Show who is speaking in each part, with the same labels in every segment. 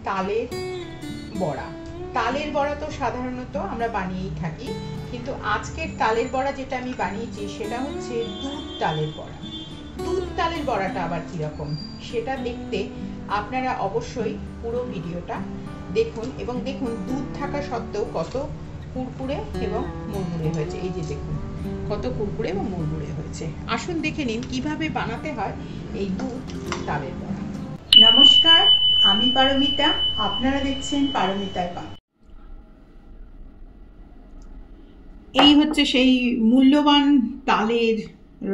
Speaker 1: তালের বড়া। তালের বড়া তো সাধারণত আমরা বানিয়েই থাকি, কিন্তু আজকের তালের বড়া যেটা আমি বানিয়েছি সেটা হচ্ছে দুধ তালের বড়া। দুধ তালের বড়াটা আবার কিরকম সেটা দেখতে আপনারা অবশ্যই পুরো ভিডিওটা দেখুন, এবং দেখুন দুধ থাকা সত্ত্বেও কত কুরকুরে এবং মুড়মুড়ে হয়েছে। এই যে দেখুন কত কুরকুরে এবং মুড়মুড়ে হয়েছে। আসুন দেখে নিন কিভাবে বানাতে হয় এই দুধ তালের বড়া। নমস্কার, আমি পারমিতা, আপনারা দেখছেন পারমিতার পাক। এই হচ্ছে সেই মূল্যবান তালের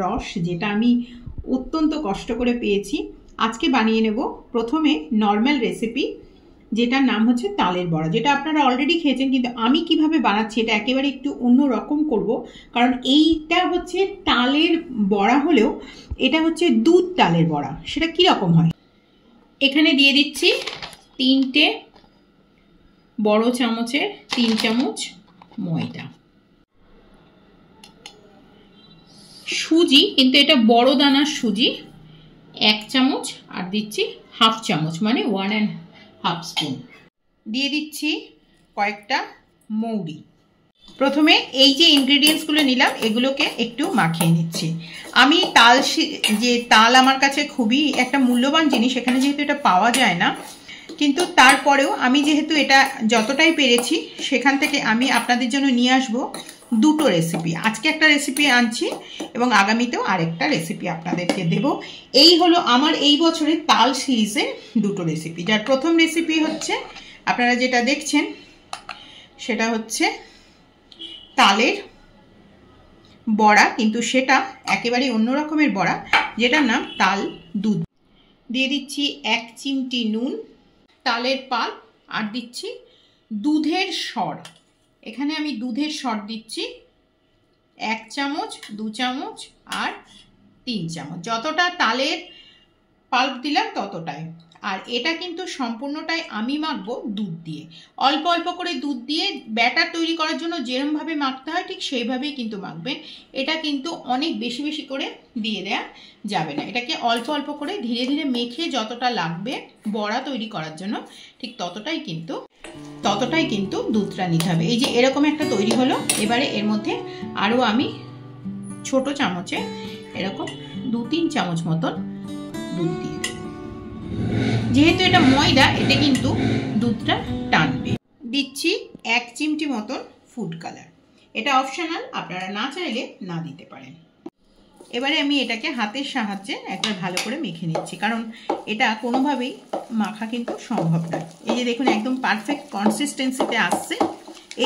Speaker 1: রস, যেটা আমি অত্যন্ত কষ্ট করে পেয়েছি। আজকে বানিয়ে নেব প্রথমে নর্মাল রেসিপি, যেটার নাম হচ্ছে তালের বড়া, যেটা আপনারা অলরেডি খেয়েছেন, কিন্তু আমি কিভাবে বানাচ্ছি এটা একেবারে একটু অন্য রকম করব। কারণ এইটা হচ্ছে তালের বড়া হলেও এটা হচ্ছে দুধ তালের বড়া। সেটা কীরকম হয়, এখানে দিয়ে দিচ্ছি 3টে বড় চামচের 3 চামচ ময়দা, সুজি, কিন্তু এটা বড় দানার সুজি 1 চামচ, আর দিচ্ছি হাফ চামচ মানে 1.5 স্পুন। দিয়ে দিচ্ছি কয়েকটা মৌরি। প্রথমে এই যে ইনগ্রেডিয়েন্টসগুলো নিলাম এগুলোকে একটু মাখিয়ে নিচ্ছি। আমি তাল আমার কাছে খুবই একটা মূল্যবান জিনিস, এখানে যেহেতু এটা পাওয়া যায় না, কিন্তু তারপরেও আমি যেহেতু এটা যতটাই পেরেছি সেখান থেকে আমি আপনাদের জন্য নিয়ে আসবো দুটো রেসিপি। আজকে একটা রেসিপি আনছি এবং আগামীতেও আরেকটা রেসিপি আপনাদেরকে দেব। এই হলো আমার এই বছরের তাল সিরিজের দুটো রেসিপি। যার প্রথম রেসিপি হচ্ছে আপনারা যেটা দেখছেন সেটা হচ্ছে তালের বড়া, কিন্তু সেটা একেবারে অন্য রকমের বড়া, যেটার নাম তাল দুধ। দিয়ে দিচ্ছি 1 চিমটি নুন, তালের পাল, আর দিচ্ছি দুধের সর। এখানে আমি দুধের সর দিচ্ছি 1 চামচ, 2 চামচ আর 3 চামচ, যতটা তালের পাল্প দিলাম ততটাই। আর এটা কিন্তু সম্পূর্ণটাই আমি মাখবো দুধ দিয়ে, অল্প অল্প করে দুধ দিয়ে। ব্যাটার তৈরি করার জন্য যেরমভাবে মাখতে হয় ঠিক সেইভাবেই কিন্তু মাখবেন। এটা কিন্তু অনেক বেশি বেশি করে দিয়ে দেওয়া যাবে না, এটাকে অল্প অল্প করে ধীরে ধীরে মেখে যতটা লাগবে বড়া তৈরি করার জন্য ঠিক ততটাই কিন্তু দুধটা নিতে হবে। এই যে এরকম একটা তৈরি হলো। এবারে এর মধ্যে আরও আমি ছোট চামচে এরকম 2-3 চামচ মতন দুধ দিয়ে দেব। যেহেতু এটা ময়দা, এটা কিন্তু দুধটা টানবে। দিচ্ছি 1 চিমটি মতন ফুড কালার, এটা অপশনাল, আপনারা না চাইলে না দিতে পারেন। এবারে আমি এটাকে হাতের সাহায্যে একবার ভালো করে মেখে নিচ্ছি, কারণ এটা কোনোভাবেই মাখা কিন্তু সম্ভব নয়। এই যে দেখুন একদম পারফেক্ট কনসিস্টেন্সিতে আসছে।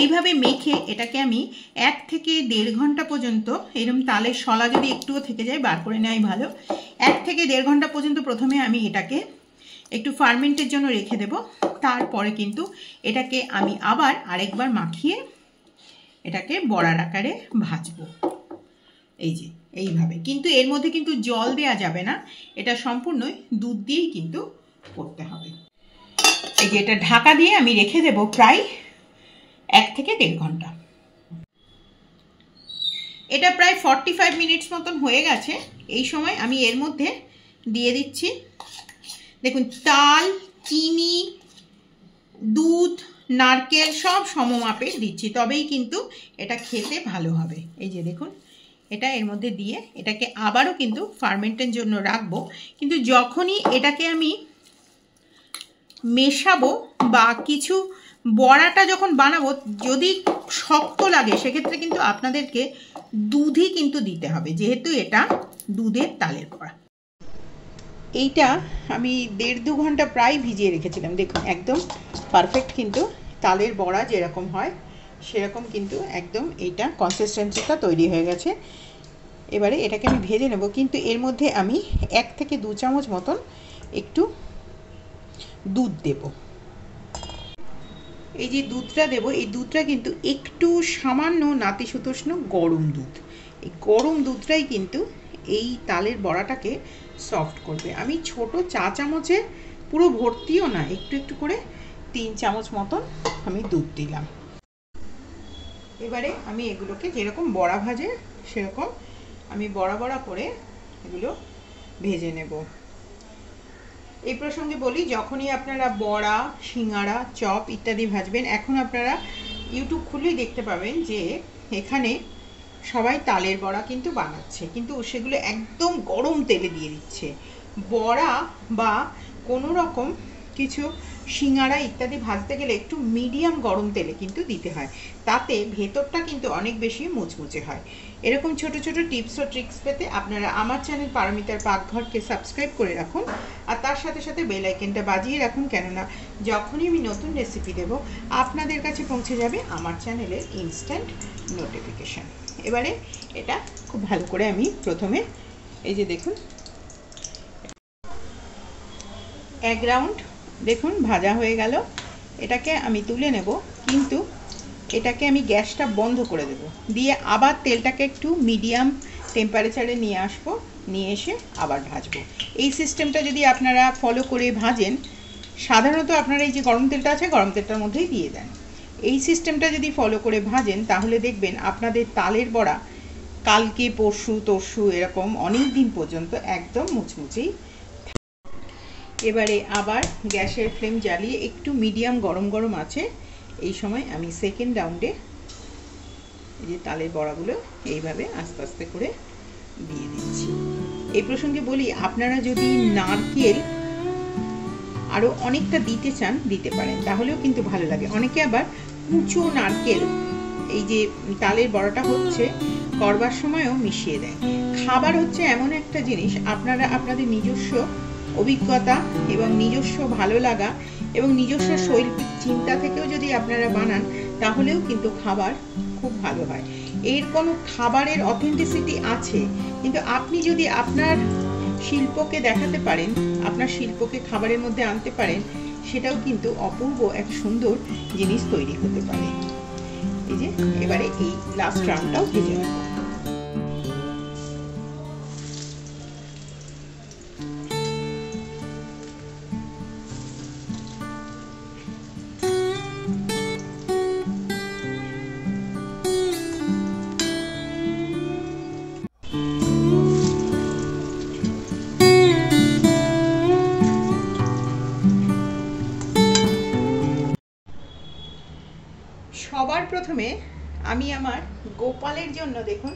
Speaker 1: এইভাবে মেখে এটাকে আমি 1 থেকে 1.5 ঘন্টা পর্যন্ত, এরকম তালের শলা যদি একটুও থেকে যায় বার করে নেওয়াই ভালো, 1 থেকে 1.5 ঘন্টা পর্যন্ত প্রথমে আমি এটাকে একটু ফার্মেন্টের জন্য রেখে দেব। তারপরে কিন্তু এটাকে আমি আবার আরেকবার মাখিয়ে এটাকে বড়ার আকারে ভাজবো। এই যে এইভাবে, কিন্তু এর মধ্যে কিন্তু জল দেওয়া যাবে না, এটা সম্পূর্ণই দুধ দিয়েই কিন্তু করতে হবে। এই যে এটা ঢাকা দিয়ে আমি রেখে দেব প্রায় 1 থেকে 1.5 ঘন্টা। এটা প্রায় 45 মিনিটস মতন হয়ে গেছে। এই সময় আমি এর মধ্যে দিয়ে দিচ্ছি, দেখুন তাল, চিনি, দুধ, নারকেল সব সমমাপে দিচ্ছি, তবেই কিন্তু এটা খেতে ভালো হবে। এই যে দেখুন এটা এর মধ্যে দিয়ে এটাকে আবারও কিন্তু ফার্মেন্টের জন্য রাখবো। কিন্তু যখনই এটাকে আমি মেশাবো বা কিছু বড়াটা যখন বানাবো, যদি শক্ত লাগে সেক্ষেত্রে কিন্তু আপনাদেরকে দুধই কিন্তু দিতে হবে, যেহেতু এটা দুধের তালের বড়া। এইটা আমি 1.5-2 ঘন্টা প্রায় ভিজিয়ে রেখেছিলাম। দেখুন একদম পারফেক্ট কিন্তু তালের বড়া যেরকম হয় সেরকম কিন্তু একদম এইটা কনসিস্টেন্সিটা তৈরি হয়ে গেছে। এবারে এটাকে আমি ভেজে নেব, কিন্তু এর মধ্যে আমি 1 থেকে 2 চামচ মতন একটু দুধ দেব। এই যে দুধটা দেব, এই দুধটা কিন্তু একটু সামান্য নাতিশীতোষ্ণ গরম দুধ। এই গরম দুধটাই কিন্তু এই তালের বড়াটাকে সফট করবে। আমি ছোট চা চামচে পুরো ভর্তিও না, একটু একটু করে 3 চামচ মতন আমি দুধ দিলাম। এবারে আমি এগুলোকে যেরকম বড়া ভাজে সেরকম আমি বড়া বড়া করে এগুলো ভেজে নেব। এই প্রসঙ্গে বলি, যখনই আপনারা বড়া, সিঙ্গাড়া, চপ ইত্যাদি ভাজবেন, এখন আপনারা ইউটিউব খুলেই দেখতে পাবেন যে এখানে সবাই তালের বড়া কিন্তু বানাচ্ছে, কিন্তু সেগুলো একদম গরম তেলে দিয়ে দিচ্ছে। বড়া বা কোনো রকম কিছু সিঙ্গাড়া ইত্যাদি ভাজতে গেলে একটু মিডিয়াম গরম তেলে কিন্তু দিতে হয়, তাতে ভেতরটা কিন্তু অনেক বেশি মুচমুচে হয়। এরকম ছোট ছোট টিপস ও ট্রিক্স পেতে আপনারা আমার চ্যানেল পারমিতার পাকঘরকে সাবস্ক্রাইব করে রাখুন, আর তার সাথে সাথে বেল আইকনটা বাজিয়ে রাখুন, কেননা যখনই আমি নতুন রেসিপি দেব আপনাদের কাছে পৌঁছে যাবে আমার চ্যানেলের ইনস্ট্যান্ট নোটিফিকেশান। এবারে এটা খুব ভালো করে আমি প্রথমে এই যে দেখুন 1 রাউন্ড দেখুন ভাজা হয়ে গেল। এটাকে আমি তুলে নেব, কিন্তু এটাকে আমি গ্যাসটা বন্ধ করে দেব, দিয়ে আবার তেলটাকে একটু মিডিয়াম টেম্পারেচারে নিয়ে আসবো, নিয়ে এসে আবার ভাজবো। এই সিস্টেমটা যদি আপনারা ফলো করে ভাজেন, সাধারণত আপনারা এই যে গরম তেলটা আছে গরম তেলটার মধ্যেই দিয়ে দেন, এই সিস্টেমটা যদি ফলো করে ভাজেন তাহলে দেখবেন আপনাদের তালের বড়া কালকে পরশু তরশু এরকম অনেক দিন পর্যন্ত একদম মুচমুচেই। এবারে আবার গ্যাসের ফ্লেম জ্বালিয়ে একটু মিডিয়াম গরম গরম আছে, এই সময় আমি সেকেন্ড রাউন্ডে এই যে তালের বড়াগুলো এইভাবে আস্তে আস্তে করে দিয়ে দিচ্ছি। এই প্রসঙ্গে বলি, আপনারা যদি নারকেল আরও অনেকটা দিতে চান দিতে পারেন, তাহলেও কিন্তু ভালো লাগে। অনেকে আবার কুচো নারকেল এই যে তালের বড়াটা হচ্ছে করবার সময়ও মিশিয়ে দেয়। খাবার হচ্ছে এমন একটা জিনিস, আপনারা আপনাদের নিজস্ব অভিজ্ঞতা এবং নিজস্ব ভালো লাগা এবং নিজস্ব শৈল্পিক চিন্তা থেকেও যদি আপনারা বানান তাহলেও কিন্তু খাবার খুব ভালো হয়। এর কোনো খাবারের অথেন্টিসিটি আছে, কিন্তু আপনি যদি আপনার শিল্পকে দেখাতে পারেন, আপনার শিল্পকে খাবারের মধ্যে আনতে পারেন, সেটাও কিন্তু অপূর্ব এক সুন্দর জিনিস তৈরি হতে পারে। এই যে এবারে এই লাস্ট রাউন্ডটাও ভেজে নেব। সবার প্রথমে আমি আমার গোপালের জন্য দেখুন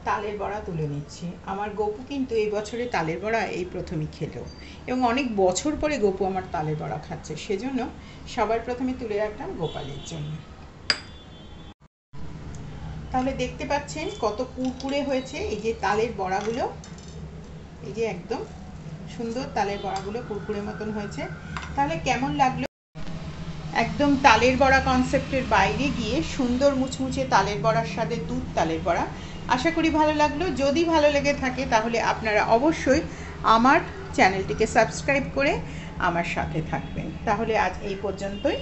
Speaker 1: তালের বড়া তুলে নিচ্ছি। আমার গপু কিন্তু এই বছরে তালের বড়া এই প্রথমই খেলো, এবং অনেক বছর পরে গপু আমার তালের বড়া খাচ্ছে, সেজন্য সবার প্রথমে তুলে রাখলাম গোপালের জন্য। তাহলে দেখতে পাচ্ছেন কত কুরকুরে হয়েছে এই যে তালের বড়াগুলো, এই যে একদম সুন্দর তালের বড়াগুলো কুরকুরে মতন হয়েছে। তাহলে কেমন লাগলো? একদম তালের বড়া কনসেপ্টের বাইরে গিয়ে সুন্দর মুচমুচে তালের বড়ার সাথে দুধ তালের বড়া। আশা করি ভালো লাগলো। যদি ভালো লেগে থাকে তাহলে আপনারা অবশ্যই আমার চ্যানেলটিকে সাবস্ক্রাইব করে আমার সাথে থাকবেন। তাহলে আজ এই পর্যন্তই।